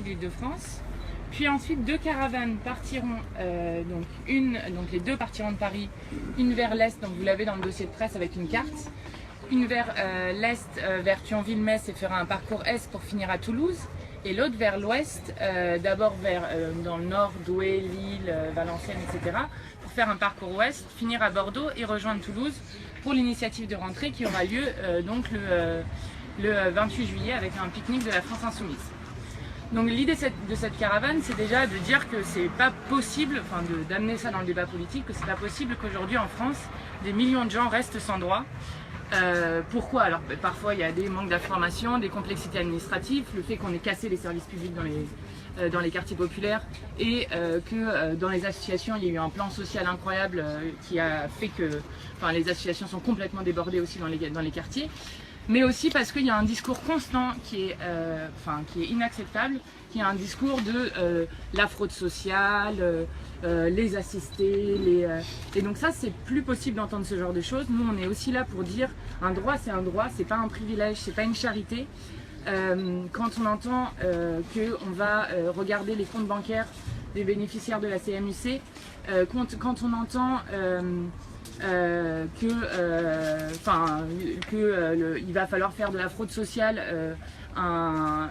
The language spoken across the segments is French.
de l'Île-de-France. Puis ensuite, 2 caravanes partiront, donc les 2 partiront de Paris, une vers l'Est, donc vous l'avez dans le dossier de presse avec une carte, une vers l'Est, vers Thionville-Metz et fera un parcours Est pour finir à Toulouse, et l'autre vers l'Ouest, d'abord dans le Nord, Douai, Lille, Valenciennes, etc., pour faire un parcours Ouest, finir à Bordeaux et rejoindre Toulouse pour l'initiative de rentrée qui aura lieu donc le 28 juillet avec un pique-nique de la France Insoumise. Donc l'idée de cette caravane, c'est déjà de dire que c'est pas possible, enfin d'amener ça dans le débat politique, que c'est pas possible qu'aujourd'hui en France, des millions de gens restent sans droit. Pourquoi? Alors parfois il y a des manques d'information, des complexités administratives, le fait qu'on ait cassé les services publics dans les quartiers populaires et que dans les associations il y a eu un plan social incroyable qui a fait que les associations sont complètement débordées aussi dans les quartiers. Mais aussi parce qu'il y a un discours constant qui est inacceptable, qui est un discours de la fraude sociale, les assistés, et donc ça c'est plus possible d'entendre ce genre de choses. Nous on est aussi là pour dire un droit, c'est pas un privilège, c'est pas une charité. Quand on entend qu'on va regarder les comptes bancaires des bénéficiaires de la CMU-C, quand on entend il va falloir faire de la fraude sociale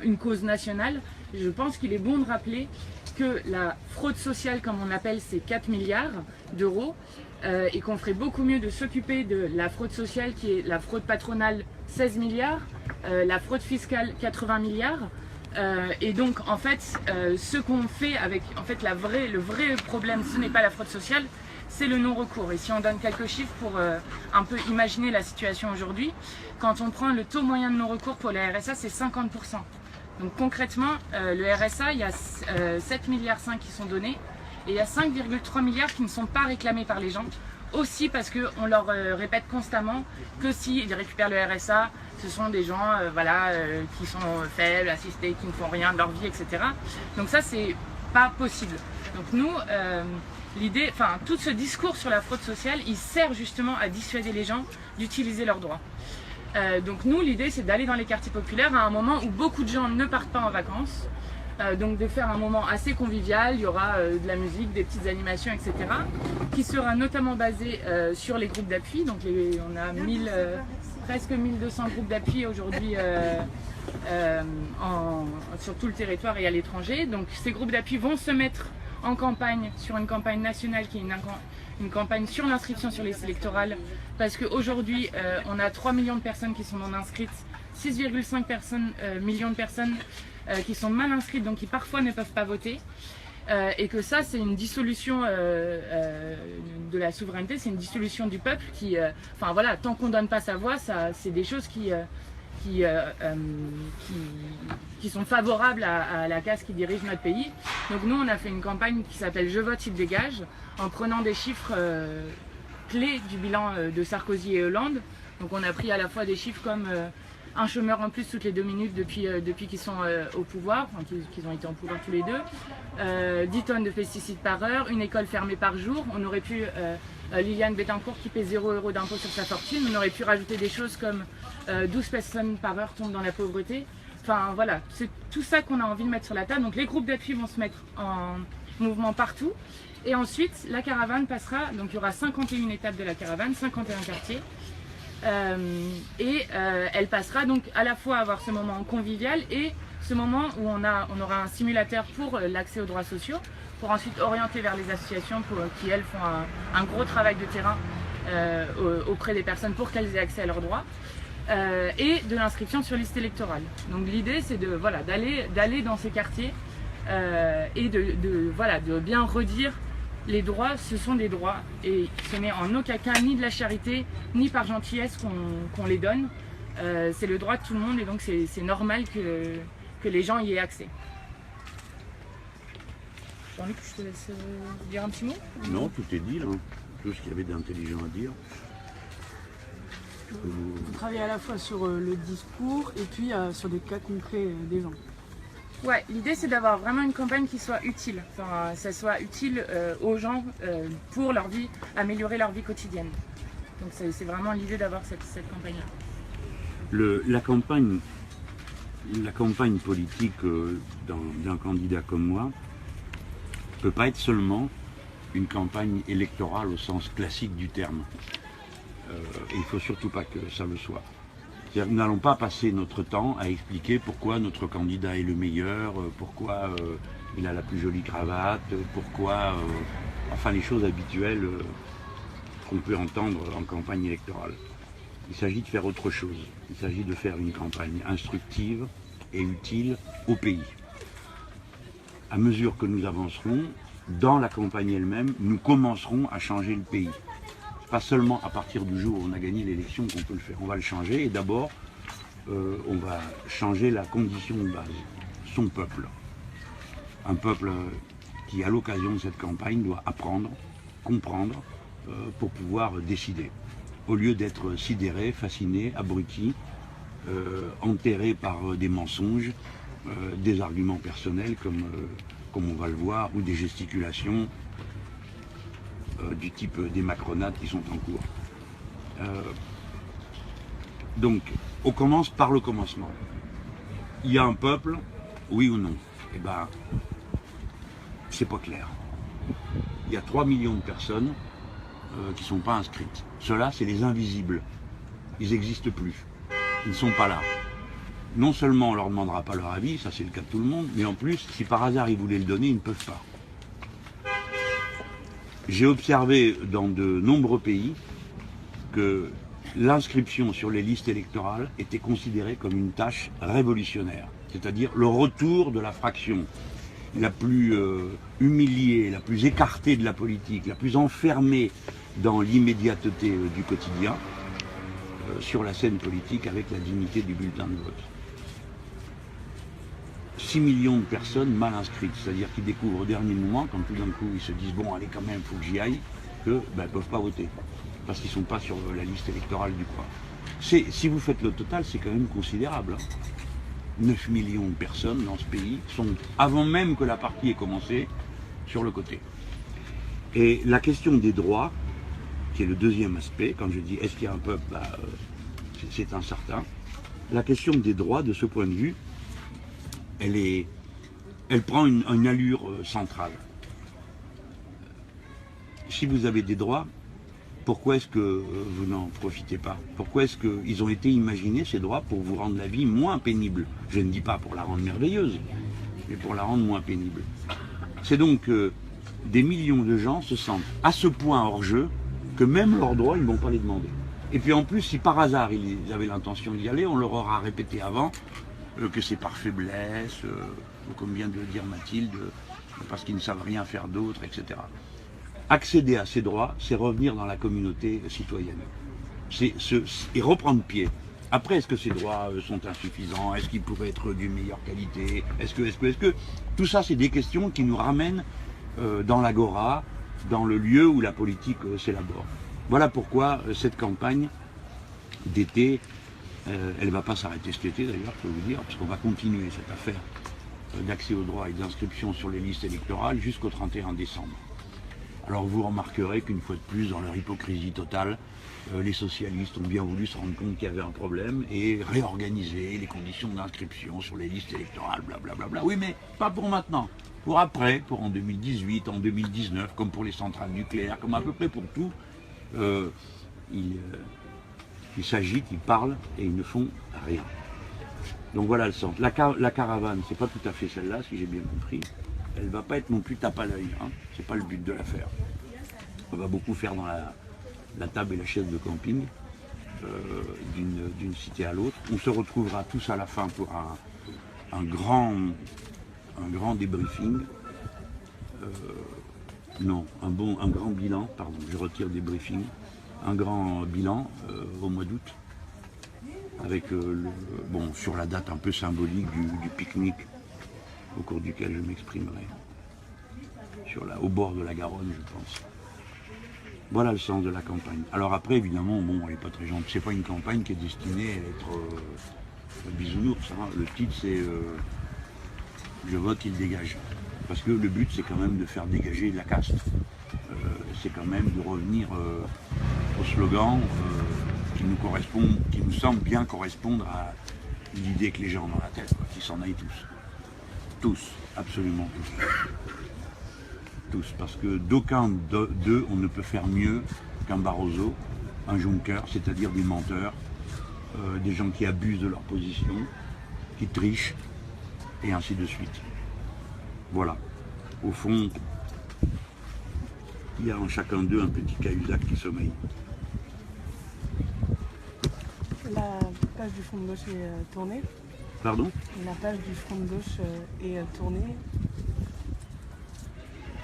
une cause nationale, je pense qu'il est bon de rappeler que la fraude sociale, comme on appelle, c'est 4 milliards d'euros et qu'on ferait beaucoup mieux de s'occuper de la fraude sociale qui est la fraude patronale 16 milliards, la fraude fiscale 80 milliards. Et donc en fait ce qu'on fait avec le vrai problème, ce n'est pas la fraude sociale, c'est le non-recours. Et si on donne quelques chiffres pour un peu imaginer la situation aujourd'hui, quand on prend le taux moyen de non-recours pour la RSA, c'est 50%. Donc concrètement, le RSA, il y a 7,5 milliards qui sont donnés et il y a 5,3 milliards qui ne sont pas réclamés par les gens. Aussi parce qu'on leur répète constamment que s'ils récupèrent le RSA, ce sont des gens qui sont faibles, assistés, qui ne font rien de leur vie, etc. Donc ça, c'est pas possible. Donc nous, tout ce discours sur la fraude sociale, il sert justement à dissuader les gens d'utiliser leurs droits. Donc nous, l'idée, c'est d'aller dans les quartiers populaires à un moment où beaucoup de gens ne partent pas en vacances. Donc de faire un moment assez convivial, il y aura de la musique, des petites animations, etc. qui sera notamment basé sur les groupes d'appui. Donc on a presque 1200 groupes d'appui aujourd'hui sur tout le territoire et à l'étranger. Donc ces groupes d'appui vont se mettre en campagne, sur une campagne nationale qui est une campagne sur l'inscription sur les listes électorales, parce qu'aujourd'hui on a 3 millions de personnes qui sont non inscrites, 6,5 millions de personnes qui sont mal inscrites, donc qui parfois ne peuvent pas voter, et que ça c'est une dissolution de la souveraineté, c'est une dissolution du peuple qui, tant qu'on ne donne pas sa voix, c'est des choses qui sont favorables à la caste qui dirige notre pays. Donc nous on a fait une campagne qui s'appelle Je vote, il dégage, en prenant des chiffres clés du bilan de Sarkozy et Hollande. Donc on a pris à la fois des chiffres comme un chômeur en plus toutes les 2 minutes depuis qu'ils sont au pouvoir, qu'ils ont été en pouvoir tous les deux, 10 tonnes de pesticides par heure, une école fermée par jour. On aurait pu, Liliane Bettencourt qui paie 0 € d'impôt sur sa fortune, on aurait pu rajouter des choses comme 12 personnes par heure tombent dans la pauvreté. Enfin voilà, c'est tout ça qu'on a envie de mettre sur la table. Donc les groupes d'appui vont se mettre en mouvement partout. Et ensuite, la caravane passera, donc il y aura 51 étapes de la caravane, 51 quartiers. Elle passera donc à la fois à avoir ce moment convivial et ce moment où on aura un simulateur pour l'accès aux droits sociaux, pour ensuite orienter vers les associations qui elles font un gros travail de terrain auprès des personnes pour qu'elles aient accès à leurs droits, et de l'inscription sur liste électorale. Donc l'idée c'est d'aller dans ces quartiers et de bien redire les droits, ce sont des droits et ce n'est en aucun cas ni de la charité ni par gentillesse qu'on les donne. C'est le droit de tout le monde et donc c'est normal que les gens y aient accès. Jean-Luc, je te laisse dire un petit mot? Non, tout est dit là, tout ce qu'il y avait d'intelligent à dire. Vous travaillez à la fois sur le discours et puis sur des cas concrets des gens. Ouais, l'idée c'est d'avoir vraiment une campagne qui soit utile, ça soit utile aux gens pour leur vie, améliorer leur vie quotidienne. Donc c'est vraiment l'idée d'avoir cette campagne-là. La campagne la campagne politique d'un candidat comme moi ne peut pas être seulement une campagne électorale au sens classique du terme. Et il ne faut surtout pas que ça le soit. C'est-à-dire que nous n'allons pas passer notre temps à expliquer pourquoi notre candidat est le meilleur, pourquoi il a la plus jolie cravate, pourquoi... enfin les choses habituelles qu'on peut entendre en campagne électorale. Il s'agit de faire autre chose. Il s'agit de faire une campagne instructive et utile au pays. À mesure que nous avancerons, dans la campagne elle-même, nous commencerons à changer le pays. Pas seulement à partir du jour où on a gagné l'élection qu'on peut le faire. On va le changer et d'abord, on va changer la condition de base, son peuple. Un peuple qui, à l'occasion de cette campagne, doit apprendre, comprendre, pour pouvoir décider. Au lieu d'être sidéré, fasciné, abruti, enterré par des mensonges, des arguments personnels comme on va le voir, ou des gesticulations du type des macronades qui sont en cours. Donc, on commence par le commencement. Il y a un peuple, oui ou non? Eh bien, c'est pas clair. Il y a 3 millions de personnes qui ne sont pas inscrites. Ceux-là, c'est les invisibles. Ils n'existent plus. Ils ne sont pas là. Non seulement on ne leur demandera pas leur avis, ça c'est le cas de tout le monde, mais en plus, si par hasard ils voulaient le donner, ils ne peuvent pas. J'ai observé dans de nombreux pays que l'inscription sur les listes électorales était considérée comme une tâche révolutionnaire, c'est-à-dire le retour de la fraction la plus humiliée, la plus écartée de la politique, la plus enfermée dans l'immédiateté du quotidien, sur la scène politique avec la dignité du bulletin de vote. 6 millions de personnes mal inscrites, c'est-à-dire qui découvrent au dernier moment, quand tout d'un coup ils se disent bon allez quand même, il faut que j'y aille, que ne peuvent pas voter, parce qu'ils ne sont pas sur la liste électorale du coin. Si vous faites le total, c'est quand même considérable. 9 millions de personnes dans ce pays sont, avant même que la partie ait commencé, sur le côté. Et la question des droits, qui est le deuxième aspect, quand je dis est-ce qu'il y a un peuple, c'est incertain. La question des droits, de ce point de vue, elle prend une allure centrale. Si vous avez des droits, pourquoi est-ce que vous n'en profitez pas? Pourquoi est-ce qu'ils ont été imaginés, ces droits, pour vous rendre la vie moins pénible? Je ne dis pas pour la rendre merveilleuse, mais pour la rendre moins pénible. C'est donc des millions de gens se sentent à ce point hors jeu que même leurs droits, ils ne vont pas les demander. Et puis en plus, si par hasard ils avaient l'intention d'y aller, on leur aura répété avant que c'est par faiblesse, ou comme vient de le dire Mathilde, parce qu'ils ne savent rien faire d'autre, etc. Accéder à ces droits, c'est revenir dans la communauté citoyenne. Et reprendre pied. Après, est-ce que ces droits sont insuffisants? Est-ce qu'ils pourraient être d'une meilleure qualité? Est-ce que... Tout ça, c'est des questions qui nous ramènent dans l'agora, dans le lieu où la politique s'élabore. Voilà pourquoi cette campagne d'été, elle ne va pas s'arrêter cet été d'ailleurs, je peux vous dire, parce qu'on va continuer cette affaire d'accès aux droits et d'inscription sur les listes électorales jusqu'au 31 décembre. Alors vous remarquerez qu'une fois de plus, dans leur hypocrisie totale, les socialistes ont bien voulu se rendre compte qu'il y avait un problème et réorganiser les conditions d'inscription sur les listes électorales, blablabla. Oui, mais pas pour maintenant, pour après, pour en 2018, en 2019, comme pour les centrales nucléaires, comme à peu près pour tout. Ils s'agitent, ils parlent et ils ne font rien. Donc voilà le sens. La caravane, c'est pas tout à fait celle-là, si j'ai bien compris. Elle ne va pas être non plus tape à l'œil, hein. C'est pas le but de l'affaire. On va beaucoup faire dans la table et la chaise de camping, d'une cité à l'autre. On se retrouvera tous à la fin pour un grand débriefing. Non, un grand bilan, pardon, je retire débriefing. Un grand bilan au mois d'août, avec sur la date un peu symbolique du pique-nique au cours duquel je m'exprimerai, au bord de la Garonne, je pense. Voilà le sens de la campagne. Alors après, évidemment, elle n'est pas très gentille. C'est pas une campagne qui est destinée à être bisounours. Hein. Le titre, c'est Je vote, il dégage. Parce que le but, c'est quand même de faire dégager la caste. C'est quand même de revenir au slogan qui nous semble bien correspondre l'idée que les gens ont dans la tête, quoi, qu'ils s'en aillent tous. Tous, absolument tous. Tous, parce que d'aucun d'eux, on ne peut faire mieux qu'un Barroso, un Juncker, c'est-à-dire des menteurs, des gens qui abusent de leur position, qui trichent, et ainsi de suite. Voilà. Au fond, il y a en chacun d'eux un petit Cahuzac qui sommeille. La page du front de gauche est tournée. Pardon? La page du front de gauche est tournée.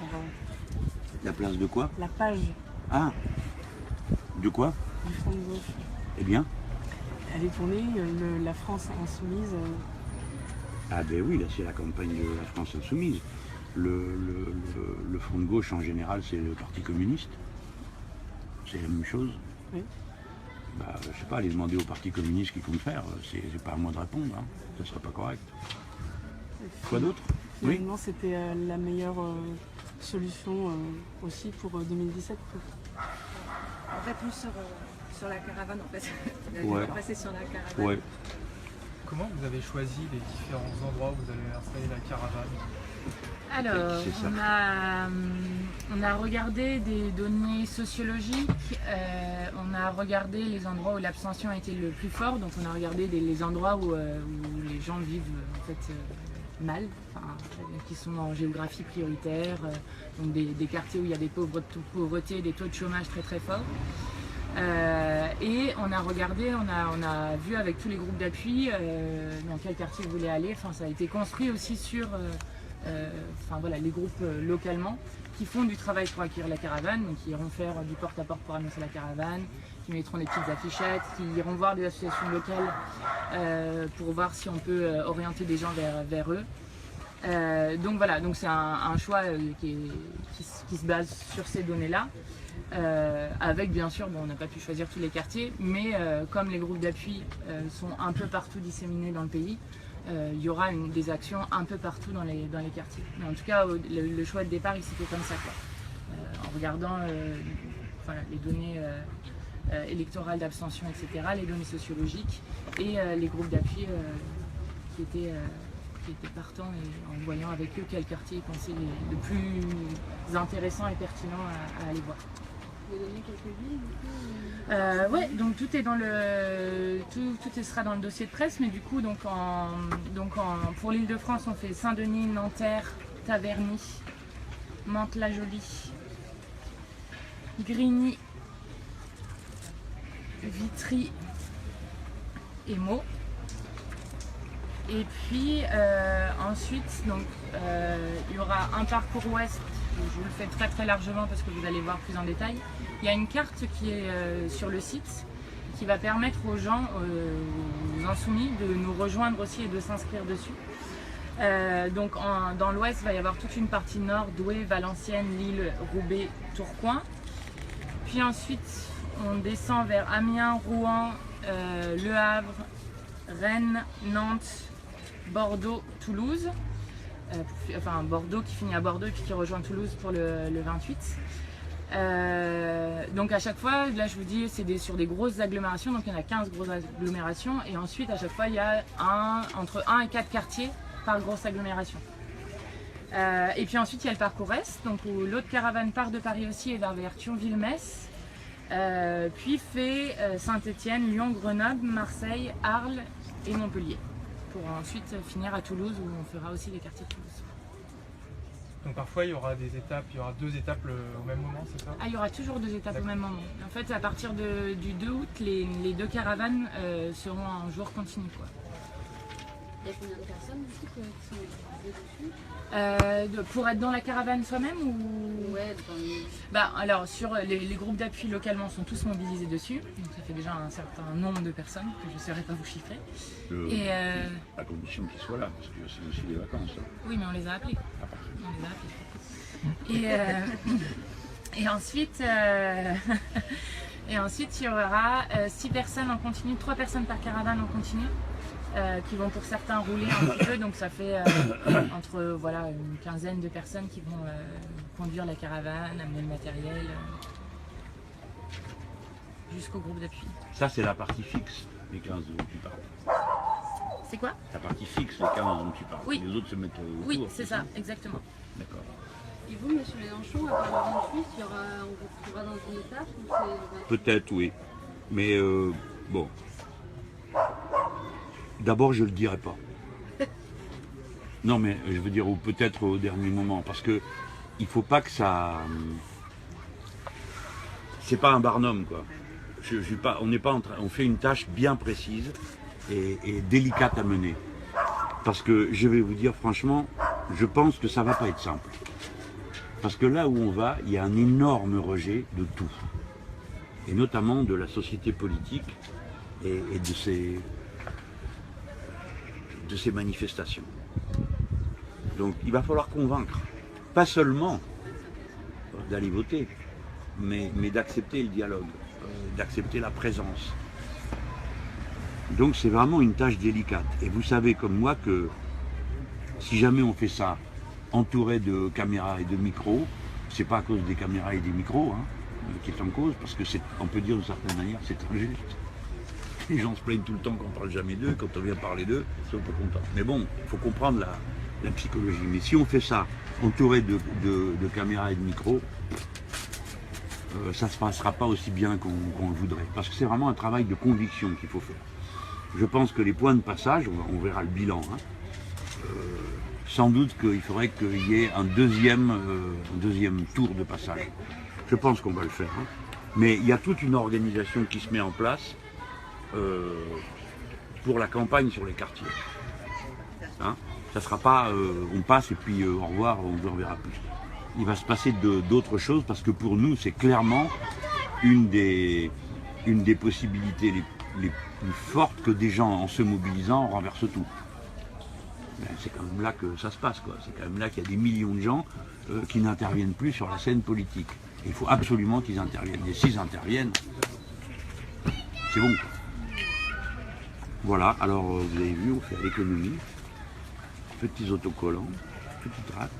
Alors, La place de quoi? la page Ah! De quoi? du front de gauche, Eh bien? elle est tournée. La France insoumise. Ah ben oui, là c'est la campagne de la France insoumise. Le front de gauche en général c'est le Parti communiste. C'est la même chose. Oui. Bah, je sais pas, aller demander au Parti communiste ce qu'ils comptent faire, c'est pas à moi de répondre, hein. Ça serait pas correct. Quoi d'autre? Oui. Finalement, c'était la meilleure solution aussi pour 2017. En fait, plus sur la caravane, en fait. Ouais. Passer sur la caravane. Ouais. Comment vous avez choisi les différents endroits où vous allez installer la caravane? Alors, C'est ça. on a regardé des données sociologiques, on a regardé les endroits où l'abstention a été le plus fort, donc on a regardé les endroits où les gens vivent en fait mal, enfin, qui sont en géographie prioritaire, donc des quartiers où il y a des pauvretés, des taux de chômage très très forts. Et on a regardé, on a vu avec tous les groupes d'appui dans quel quartier vous voulez aller. Enfin, ça a été construit aussi sur enfin, voilà, les groupes localement qui font du travail pour accueillir la caravane, donc qui iront faire du porte-à-porte pour annoncer la caravane, qui mettront des petites affichettes, qui iront voir des associations locales pour voir si on peut orienter des gens vers eux. Donc voilà, donc c'est un choix qui se base sur ces données-là. Avec bien sûr, bon, on n'a pas pu choisir tous les quartiers, mais comme les groupes d'appui sont un peu partout disséminés dans le pays, il y aura des actions un peu partout dans les quartiers. Mais en tout cas, le choix de départ, il s'est fait comme ça, quoi. En regardant voilà, les données électorales d'abstention, etc., les données sociologiques et les groupes d'appui qui étaient partants, et en voyant avec eux quel quartier ils pensaient le plus intéressant et pertinent à aller voir. Vous pouvez donner quelques villes du coup Ouais, donc tout est dans tout sera dans le dossier de presse, mais du coup pour l'Île-de-France, on fait Saint-Denis, Nanterre, Taverny, Mantes-la-Jolie, Grigny, Vitry et Meaux. Et puis ensuite, donc il y aura un parcours ouest. Je vous le fais très très largement parce que vous allez voir plus en détail. Il y a une carte qui est sur le site qui va permettre aux gens, aux insoumis, de nous rejoindre aussi et de s'inscrire dessus. Donc dans l'ouest, il va y avoir toute une partie nord, Douai, Valenciennes, Lille, Roubaix, Tourcoing. Puis ensuite, on descend vers Amiens, Rouen, Le Havre, Rennes, Nantes, Bordeaux, Toulouse. Enfin Bordeaux qui finit à Bordeaux et puis qui rejoint Toulouse pour le 28. Donc à chaque fois, là je vous dis, c'est sur des grosses agglomérations, donc il y en a 15 grosses agglomérations, et ensuite à chaque fois il y a entre 1 et 4 quartiers par grosse agglomération. Et puis ensuite il y a le parcours Est, donc où l'autre caravane part de Paris aussi et va vers Thionville-Metz, puis fait Saint-Étienne, Lyon, Grenoble, Marseille, Arles et Montpellier, pour ensuite finir à Toulouse où on fera aussi les quartiers de Toulouse. Donc parfois il y aura des étapes, il y aura 2 étapes au même moment, c'est ça? Ah, il y aura toujours 2 étapes au même moment. En fait, à partir du 2 août, les 2 caravanes seront en jour continu, quoi. Il y a combien de personnes du coup qui sont dessus? Pour être dans la caravane soi-même ou... Ouais, dans les... Bah, alors, sur les groupes d'appui localement sont tous mobilisés dessus, donc ça fait déjà un certain nombre de personnes que je ne saurais pas vous chiffrer. Et À condition qu'ils soient là, parce que c'est aussi des vacances. Hein. oui, mais on les a appelés. On les a appelés. Et ensuite, il y aura 6 personnes en continu, 3 personnes par caravane en continu. Qui vont pour certains rouler un petit peu, donc ça fait entre voilà, une quinzaine de personnes qui vont conduire la caravane, amener le matériel jusqu'au groupe d'appui. Ça c'est la partie fixe, les 15 dont tu parles. C'est quoi? La partie fixe, les 40 dont tu parles. Oui. Les autres se mettent autour. Oui, c'est ça, exactement. D'accord. Et vous, monsieur Mélenchon, à part le 28, on vous retrouvera dans une étape ou c'est... Peut-être, oui. Mais bon. D'abord, je le dirai pas. Non, mais je veux dire, ou peut-être au dernier moment, parce que il faut pas que ça. C'est pas un barnum, quoi. Je suis pas, on n'est pas en train. On fait une tâche bien précise et délicate à mener. Parce que je vais vous dire franchement, je pense que ça va pas être simple. Parce que là où on va, il y a un énorme rejet de tout. Et notamment de la société politique et de ces manifestations. Donc il va falloir convaincre, pas seulement d'aller voter, mais d'accepter le dialogue, d'accepter la présence. Donc c'est vraiment une tâche délicate. Et vous savez comme moi que si jamais on fait ça entouré de caméras et de micros, c'est pas à cause des caméras et des micros qui est en cause, parce que on peut dire d'une certaine manière c'est injuste. Les gens se plaignent tout le temps qu'on ne parle jamais d'eux, quand on vient parler d'eux, ils sont pas contents. Mais bon, il faut comprendre la psychologie. Mais si on fait ça entouré de caméras et de micros, ça ne se passera pas aussi bien qu'on le voudrait. Parce que c'est vraiment un travail de conviction qu'il faut faire. Je pense que les points de passage, on verra le bilan, sans doute qu'il faudrait qu'il y ait un deuxième tour de passage. Je pense qu'on va le faire. Mais il y a toute une organisation qui se met en place pour la campagne sur les quartiers. Ça sera pas on passe et puis au revoir, on ne reverra plus. Il va se passer d'autres choses parce que pour nous c'est clairement une des possibilités les plus fortes que des gens en se mobilisant renversent tout. C'est quand même là que ça se passe, quoi. C'est quand même là qu'il y a des millions de gens qui n'interviennent plus sur la scène politique. Et il faut absolument qu'ils interviennent. Et s'ils interviennent, c'est bon. Voilà, alors vous avez vu, on fait à l'économie. Petits autocollants, petites rate.